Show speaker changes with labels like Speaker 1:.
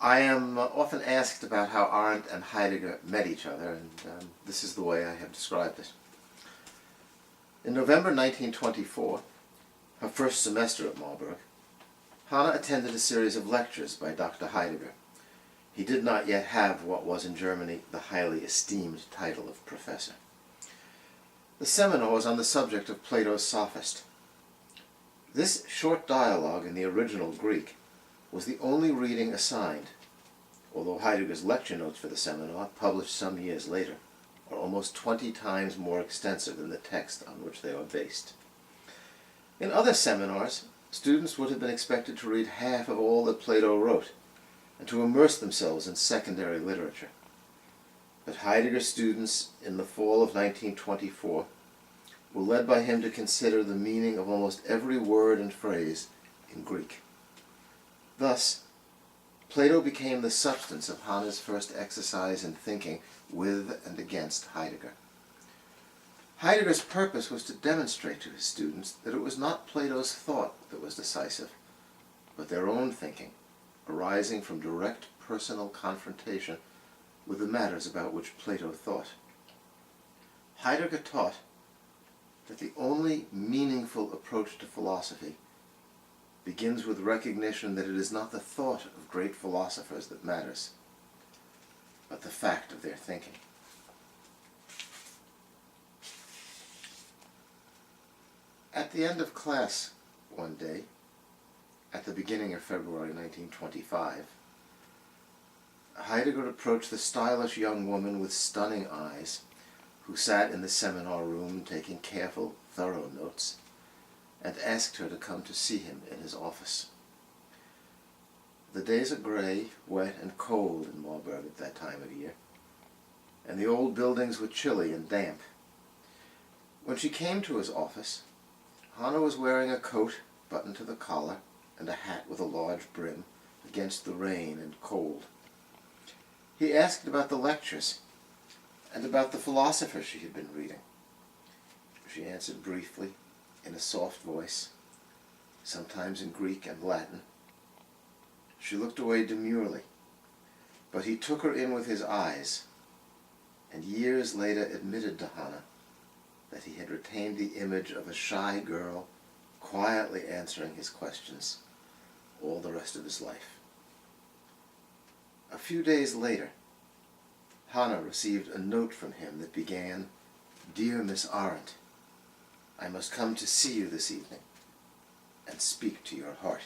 Speaker 1: I am often asked about how Arendt and Heidegger met each other, and this is the way I have described it. In November 1924, her first semester at Marburg, Hannah attended a series of lectures by Dr. Heidegger. He did not yet have what was in Germany the highly esteemed title of professor. The seminar was on the subject of Plato's Sophist. This short dialogue in the original Greek was the only reading assigned, although Heidegger's lecture notes for the seminar, published some years later, are almost 20 times more extensive than the text on which they are based. In other seminars, students would have been expected to read half of all that Plato wrote and to immerse themselves in secondary literature. But Heidegger's students in the fall of 1924 were led by him to consider the meaning of almost every word and phrase in Greek. Thus, Plato became the substance of Hannah's first exercise in thinking with and against Heidegger. Heidegger's purpose was to demonstrate to his students that it was not Plato's thought that was decisive, but their own thinking, arising from direct personal confrontation with the matters about which Plato thought. Heidegger taught that the only meaningful approach to philosophy begins with recognition that it is not the thought of great philosophers that matters, but the fact of their thinking. At the end of class one day, at the beginning of February 1925, Heidegger approached the stylish young woman with stunning eyes who sat in the seminar room taking careful, thorough notes, and asked her to come to see him in his office. The days are gray, wet, and cold in Marburg at that time of year, and the old buildings were chilly and damp. When she came to his office, Hannah was wearing a coat buttoned to the collar and a hat with a large brim against the rain and cold. He asked about the lectures and about the philosophers she had been reading. She answered briefly, in a soft voice, sometimes in Greek and Latin. She looked away demurely, but he took her in with his eyes, and years later admitted to Hannah that he had retained the image of a shy girl quietly answering his questions all the rest of his life. A few days later, Hannah received a note from him that began, "Dear Miss Arendt, I must come to see you this evening and speak to your heart."